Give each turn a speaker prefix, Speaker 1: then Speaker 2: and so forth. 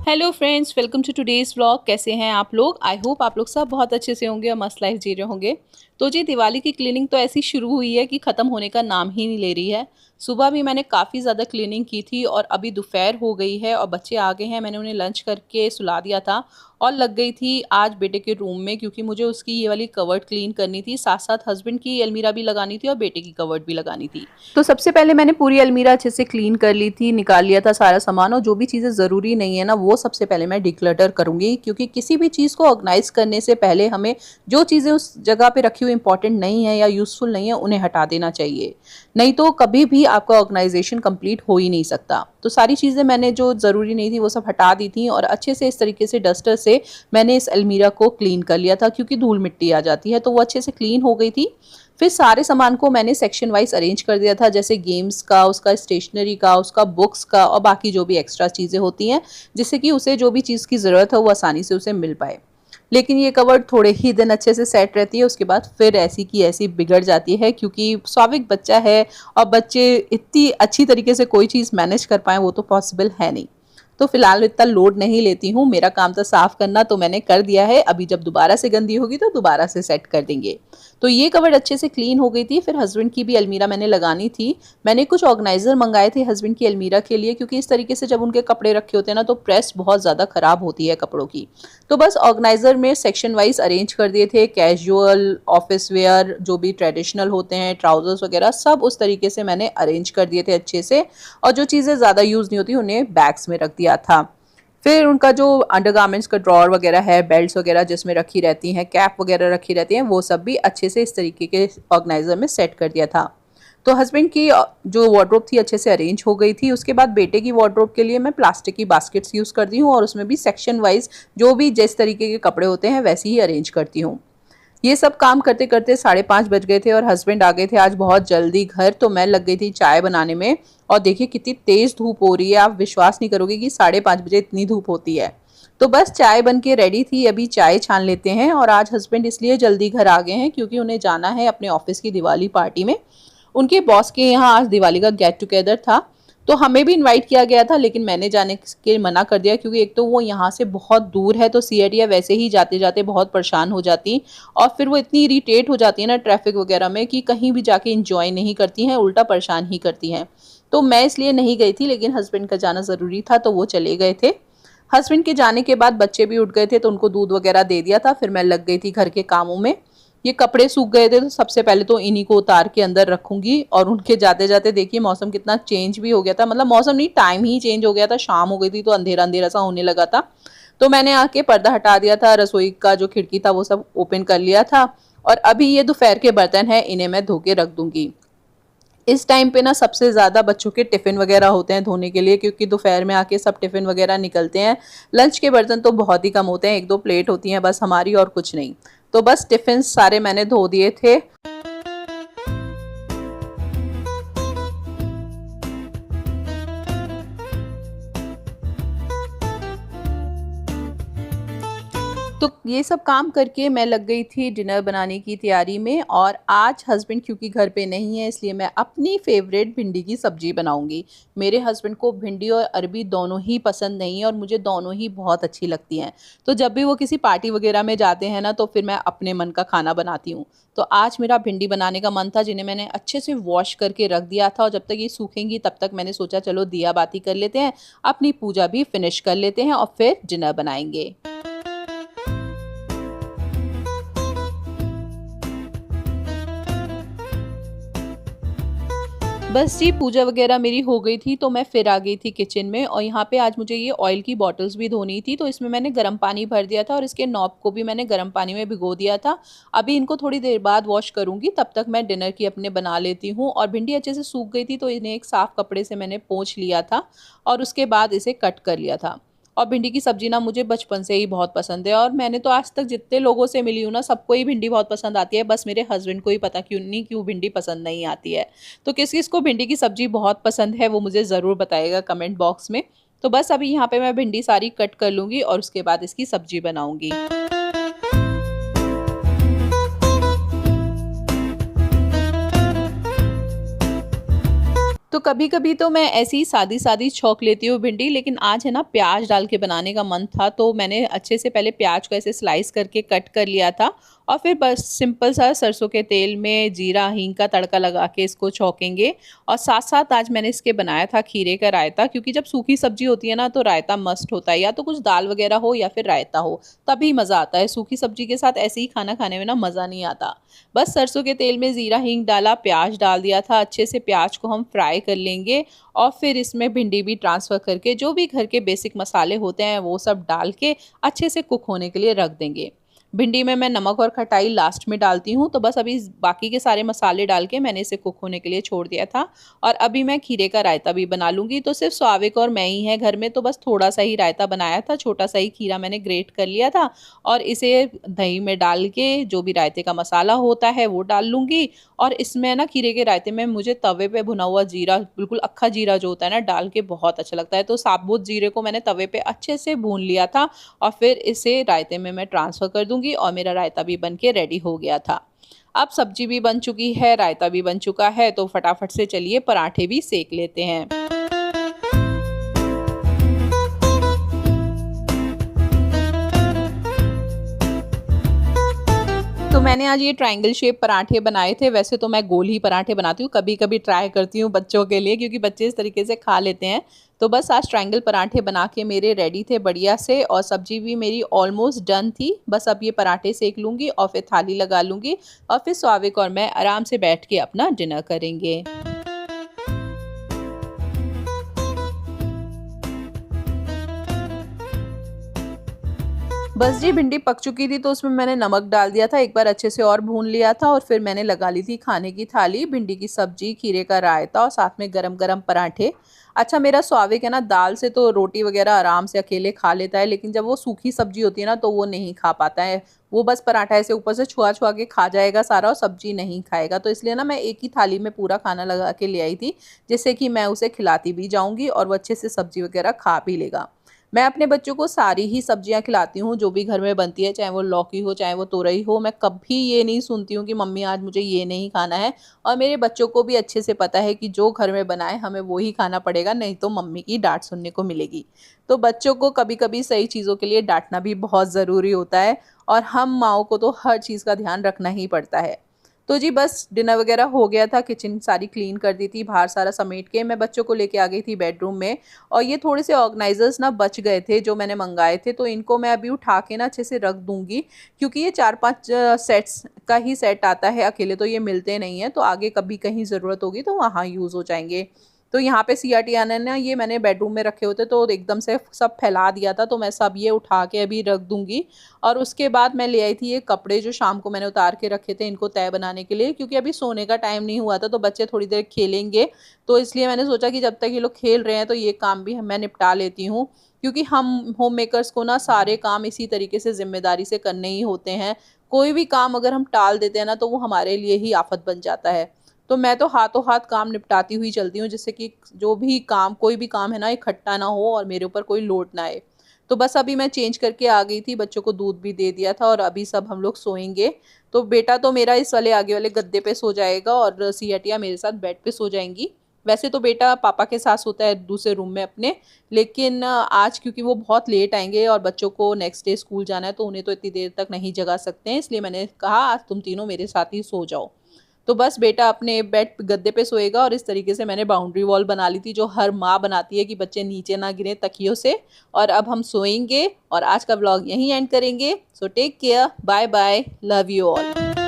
Speaker 1: Hello friends, welcome to today's vlog. कैसे हैं आप लोग? आई होप आप लोग सब बहुत अच्छे से होंगे और मस्त लाइफ जी रहे होंगे। तो जी, दिवाली की क्लीनिंग तो ऐसी शुरू हुई है कि ख़त्म होने का नाम ही नहीं ले रही है। सुबह भी मैंने काफ़ी ज़्यादा क्लीनिंग की थी और अभी दोपहर हो गई है और बच्चे आ गए हैं। मैंने उन्हें लंच करके सुला दिया था और लग गई थी आज बेटे के रूम में, क्योंकि मुझे उसकी ये वाली कवर्ड क्लीन करनी थी। साथ साथ हस्बैंड की अलमीरा भी लगानी थी और बेटे की कवर्ड भी लगानी थी। तो सबसे पहले मैंने पूरी अलमीरा अच्छे से क्लीन कर ली थी, निकाल लिया था सारा सामान, और जो भी चीज़ें ज़रूरी नहीं है ना, वो सबसे पहले मैं डिक्लटर करूँगी। क्योंकि किसी भी चीज़ को ऑर्गेनाइज करने से पहले हमें जो चीज़ें उस जगह पे रखी हुई इंपॉर्टेंट नहीं है या यूज़फुल नहीं है, उन्हें हटा देना चाहिए। नहीं तो कभी भी आपका ऑर्गेनाइजेशन कंप्लीट हो ही नहीं सकता। तो सारी चीज़ें मैंने जो ज़रूरी नहीं थी वो सब हटा दी थी और अच्छे से इस तरीके से डस्टर से मैंने इस अलमीरा को क्लीन कर लिया था, क्योंकि धूल मिट्टी आ जाती है। तो वो अच्छे से क्लीन हो गई थी। फिर सारे सामान को मैंने सेक्शन वाइज अरेंज कर दिया था, जैसे गेम्स का, उसका स्टेशनरी का, उसका बुक्स का और बाकी जो भी एक्स्ट्रा चीज़ें होती हैं, जिससे कि उसे जो भी चीज़ की ज़रूरत है वो आसानी से उसे मिल पाए। लेकिन ये कवर्ड थोड़े ही दिन अच्छे से सेट रहती है, उसके बाद फिर ऐसी की ऐसी बिगड़ जाती है, क्योंकि स्वाभाविक बच्चा है और बच्चे इतनी अच्छी तरीके से कोई चीज़ मैनेज कर पाएँ वो तो पॉसिबल है नहीं। तो फिलहाल इतना लोड नहीं लेती हूँ। मेरा काम था साफ़ करना, तो मैंने कर दिया है। अभी जब दोबारा से गंदी होगी तो दोबारा से सेट कर देंगे। तो ये कवर्ड अच्छे से क्लीन हो गई थी। फिर हस्बैंड की भी अलमीरा मैंने लगानी थी। मैंने कुछ ऑर्गेनाइज़र मंगाए थे हस्बैंड की अलमीरा के लिए, क्योंकि इस तरीके से जब उनके कपड़े रखे होते हैं ना, तो प्रेस बहुत ज़्यादा ख़राब होती है कपड़ों की। तो बस ऑर्गेनाइज़र में सेक्शन वाइज अरेंज कर दिए थे। कैजुअल, ऑफिस वेयर, जो भी ट्रेडिशनल होते हैं, ट्राउजर्स वगैरह, सब उस तरीके से मैंने अरेंज कर दिए थे अच्छे से। और जो चीज़ें ज़्यादा यूज़ नहीं होती उन्हें बैग्स में रख दिया था। फिर उनका जो अंडरगारमेंट्स का ड्रॉअर वगैरह है, बेल्ट्स वगैरह जिसमें रखी रहती हैं, कैप वगैरह रखी रहती हैं, वो सब भी अच्छे से इस तरीके के ऑर्गेनाइजर में सेट कर दिया था। तो हस्बैंड की जो वार्डरोब थी अच्छे से अरेंज हो गई थी। उसके बाद बेटे की वार्डरोब के लिए मैं प्लास्टिक की बास्केट्स यूज़ करती हूँ और उसमें भी सेक्शन वाइज जो भी जिस तरीके के कपड़े होते हैं वैसे ही अरेंज करती हूँ। ये सब काम करते करते 5:30 बज गए थे और हस्बैंड आ गए थे आज बहुत जल्दी घर। तो मैं लग गई थी चाय बनाने में। और देखिए कितनी तेज़ धूप हो रही है, आप विश्वास नहीं करोगे कि 5:30 बजे इतनी धूप होती है। तो बस चाय बन के रेडी थी, अभी चाय छान लेते हैं। और आज हस्बैंड इसलिए जल्दी घर आ गए हैं क्योंकि उन्हें जाना है अपने ऑफिस की दिवाली पार्टी में। उनके बॉस के यहाँ आज दिवाली का गेट टुगेदर था। तो हमें भी इनवाइट किया गया था, लेकिन मैंने जाने के मना कर दिया, क्योंकि एक तो वो यहाँ से बहुत दूर है, तो सीएटिया वैसे ही जाते जाते बहुत परेशान हो जाती और फिर वो इतनी इरिटेट हो जाती है ना ट्रैफिक वगैरह में, कि कहीं भी जाके इंजॉय नहीं करती हैं, उल्टा परेशान ही करती हैं। तो मैं इसलिए नहीं गई थी, लेकिन हस्बैंड का जाना ज़रूरी था तो वो चले गए थे। हस्बैंड के जाने के बाद बच्चे भी उठ गए थे, तो उनको दूध वगैरह दे दिया था। फिर मैं लग गई थी घर के कामों में। ये कपड़े सूख गए थे तो सबसे पहले तो इन्हीं को उतार के अंदर रखूंगी। और उनके जाते जाते देखिए मौसम कितना चेंज भी हो गया था, मतलब मौसम नहीं, टाइम ही चेंज हो गया था। शाम हो गई थी तो अंधेरा अंधेरा सा होने लगा था। तो मैंने आके पर्दा हटा दिया था, रसोई का जो खिड़की था वो सब ओपन कर लिया था। और अभी ये दोपहर के बर्तन हैं, इन्हें मैं धो के रख दूंगी। इस टाइम पे ना सबसे ज़्यादा बच्चों के टिफ़िन वगैरह होते हैं धोने के लिए, क्योंकि दोपहर में आके सब टिफ़िन वगैरह निकलते हैं। लंच के बर्तन तो बहुत ही कम होते हैं, 1-2 प्लेट होती हैं बस हमारी, और कुछ नहीं। तो बस टिफ़िन सारे मैंने धो दिए थे। तो ये सब काम करके मैं लग गई थी डिनर बनाने की तैयारी में। और आज हस्बैंड क्योंकि घर पे नहीं है, इसलिए मैं अपनी फेवरेट भिंडी की सब्ज़ी बनाऊंगी। मेरे हस्बैंड को भिंडी और अरबी दोनों ही पसंद नहीं है और मुझे दोनों ही बहुत अच्छी लगती हैं। तो जब भी वो किसी पार्टी वगैरह में जाते हैं ना, तो फिर मैं अपने मन का खाना बनाती हूँ। तो आज मेरा भिंडी बनाने का मन था, जिन्हें मैंने अच्छे से वॉश करके रख दिया था। और जब तक ये सूखेंगी तब तक मैंने सोचा चलो दिया बाती कर लेते हैं, अपनी पूजा भी फिनिश कर लेते हैं और फिर डिनर बनाएंगे। बस जी, पूजा वगैरह मेरी हो गई थी तो मैं फिर आ गई थी किचन में। और यहाँ पे आज मुझे ये ऑयल की बॉटल्स भी धोनी थी, तो इसमें मैंने गर्म पानी भर दिया था और इसके नॉब को भी मैंने गर्म पानी में भिगो दिया था। अभी इनको थोड़ी देर बाद वॉश करूँगी, तब तक मैं डिनर की अपने बना लेती हूँ। और भिंडी अच्छे से सूख गई थी तो इन्हें एक साफ़ कपड़े से मैंने पोंछ लिया था और उसके बाद इसे कट कर लिया था। और भिंडी की सब्ज़ी ना मुझे बचपन से ही बहुत पसंद है, और मैंने तो आज तक जितने लोगों से मिली हूँ ना, सबको ही भिंडी बहुत पसंद आती है। बस मेरे हस्बैंड को ही पता क्यों भिंडी पसंद नहीं आती है। तो किस-किस को भिंडी की सब्ज़ी बहुत पसंद है वो मुझे ज़रूर बताइएगा कमेंट बॉक्स में। तो बस अभी यहाँ पे मैं भिंडी सारी कट कर लूँगी और उसके बाद इसकी सब्ज़ी बनाऊँगी। तो कभी-कभी तो मैं ऐसी ही सादी-सादी छौंक लेती हूँ भिंडी, लेकिन आज है ना प्याज़ डाल के बनाने का मन था, तो मैंने अच्छे से पहले प्याज़ को ऐसे स्लाइस करके कट कर लिया था और फिर बस सिंपल सा सरसों के तेल में जीरा, हींग का तड़का लगा के इसको छौंकेंगे। और साथ-साथ आज मैंने इसके बनाया था खीरे का रायता, क्योंकि जब सूखी सब्ज़ी होती है ना तो रायता मस्ट होता है, या तो कुछ दाल वग़ैरह हो या फिर रायता हो, तभी मज़ा आता है। सूखी सब्ज़ी के साथ ऐसे ही खाना खाने में ना मज़ा नहीं आता। बस सरसों के तेल में जीरा, हींग डाला, प्याज़ डाल दिया था, अच्छे से प्याज़ को हम फ्राई कर लेंगे और फिर इसमें भिंडी भी ट्रांसफ़र करके जो भी घर के बेसिक मसाले होते हैं वो सब डाल के अच्छे से कुक होने के लिए रख देंगे। भिंडी में मैं नमक और खटाई लास्ट में डालती हूँ, तो बस अभी बाकी के सारे मसाले डाल के मैंने इसे कुक होने के लिए छोड़ दिया था। और अभी मैं खीरे का रायता भी बना लूँगी, तो सिर्फ़ स्वाविक और मैं ही हैं घर में, तो बस थोड़ा-सा ही रायता बनाया था, छोटा-सा ही खीरा मैंने ग्रेट कर लिया था और इसे दही में डाल के जो भी रायते का मसाला होता है वो डाल लूँगी। और इसमें ना खीरे के रायते में मुझे तवे पे भुना हुआ जीरा, बिल्कुल अक्खा जीरा जो होता है ना, डाल के बहुत अच्छा लगता है। तो साबुत जीरे को मैंने तवे पे अच्छे से भून लिया था और फिर इसे रायते में मैं ट्रांसफ़र कर दूँगी और मेरा रायता भी बन के रेडी हो गया था। अब सब्ज़ी भी बन चुकी है, रायता भी बन चुका है, तो फटाफट से चलिए पराठे भी सेक लेते हैं। तो मैंने आज ये ट्रायंगल शेप पराठे बनाए थे। वैसे तो मैं गोल ही पराठे बनाती हूँ, कभी-कभी ट्राई करती हूँ बच्चों के लिए, क्योंकि बच्चे इस तरीके से खा लेते हैं। तो बस आज ट्रायंगल पराठे बना के मेरे रेडी थे बढ़िया से, और सब्ज़ी भी मेरी ऑलमोस्ट डन थी। बस अब ये पराठे सेक लूँगी और फिर थाली लगा लूँगी और फिर स्वाविक और मैं आराम से बैठ के अपना डिनर करेंगे। बस जी भिंडी पक चुकी थी, तो उसमें मैंने नमक डाल दिया था, एक बार अच्छे से और भून लिया था और फिर मैंने लगा ली थी खाने की थाली, भिंडी की सब्जी, खीरे का रायता और साथ में गरम-गरम पराठे। अच्छा, मेरा स्वाविक है ना दाल से तो रोटी वग़ैरह आराम से अकेले खा लेता है, लेकिन जब वो सूखी सब्जी होती है ना तो वो नहीं खा पाता है। वो बस पराठा ऐसे ऊपर से छुआ-छुआ के खा जाएगा सारा और सब्जी नहीं खाएगा। तो इसलिए ना मैं एक ही थाली में पूरा खाना लगा के ले आई थी, जिससे कि मैं उसे खिलाती भी जाऊँगी और वो अच्छे से सब्जी वग़ैरह खा भी लेगा। मैं अपने बच्चों को सारी ही सब्जियाँ खिलाती हूँ, जो भी घर में बनती है, चाहे वो लौकी हो, चाहे वो तोरई हो। मैं कभी ये नहीं सुनती हूँ कि मम्मी आज मुझे ये नहीं खाना है, और मेरे बच्चों को भी अच्छे से पता है कि जो घर में बनाए हमें वो ही खाना पड़ेगा, नहीं तो मम्मी की डाँट सुनने को मिलेगी। तो बच्चों को कभी-कभी सही चीज़ों के लिए डाँटना भी बहुत ज़रूरी होता है, और हम माँओं को तो हर चीज़ का ध्यान रखना ही पड़ता है। तो जी बस डिनर वगैरह हो गया था, किचन सारी क्लीन कर दी थी, बाहर सारा समेट के मैं बच्चों को लेके आ गई थी बेडरूम में। और ये थोड़े से ऑर्गेनाइज़र्स ना बच गए थे जो मैंने मँगाए थे, तो इनको मैं अभी उठा के ना अच्छे से रख दूँगी, क्योंकि ये 4-5 सेट्स का ही सेट आता है, अकेले तो ये मिलते नहीं हैं, तो आगे कभी कहीं ज़रूरत होगी तो वहाँ यूज़ हो जाएँगे। तो यहाँ पे सियाटिया ने ना ये मैंने बेडरूम में रखे होते तो एकदम से सब फैला दिया था, तो मैं सब ये उठा के अभी रख दूँगी। और उसके बाद मैं ले आई थी ये कपड़े जो शाम को मैंने उतार के रखे थे इनको तह बनाने के लिए, क्योंकि अभी सोने का टाइम नहीं हुआ था, तो बच्चे थोड़ी देर खेलेंगे। तो इसलिए मैंने सोचा कि जब तक ये लोग खेल रहे हैं तो ये काम भी मैं निपटा लेती हूँ, क्योंकि हम होम मेकर्स को ना सारे काम इसी तरीके से ज़िम्मेदारी से करने ही होते हैं। कोई भी काम अगर हम टाल देते हैं ना तो वो हमारे लिए ही आफ़त बन जाता है। तो मैं तो हाथों हाथ काम निपटाती हुई चलती हूँ, जिससे कि जो भी काम, कोई भी काम है ना, इकट्ठा ना हो और मेरे ऊपर कोई लोड ना आए। तो बस अभी मैं चेंज करके आ गई थी, बच्चों को दूध भी दे दिया था और अभी सब हम लोग सोएँगे। तो बेटा तो मेरा इस वाले आगे वाले गद्दे पे सो जाएगा और सियाटिया मेरे साथ बेड पे सो जाएँगी। वैसे तो बेटा पापा के साथ सोता है दूसरे रूम में अपने, लेकिन आज क्योंकि वो बहुत लेट आएँगे और बच्चों को नेक्स्ट डे स्कूल जाना है, तो उन्हें तो इतनी देर तक नहीं जगा सकते हैं, इसलिए मैंने कहा आज तुम तीनों मेरे साथ ही सो जाओ। तो बस बेटा अपने बेड गद्दे पे सोएगा, और इस तरीके से मैंने बाउंड्री वॉल बना ली थी, जो हर माँ बनाती है कि बच्चे नीचे ना गिरें तकियों से। और अब हम सोएंगे और आज का व्लॉग यहीं एंड करेंगे। So take care, bye bye, love you all.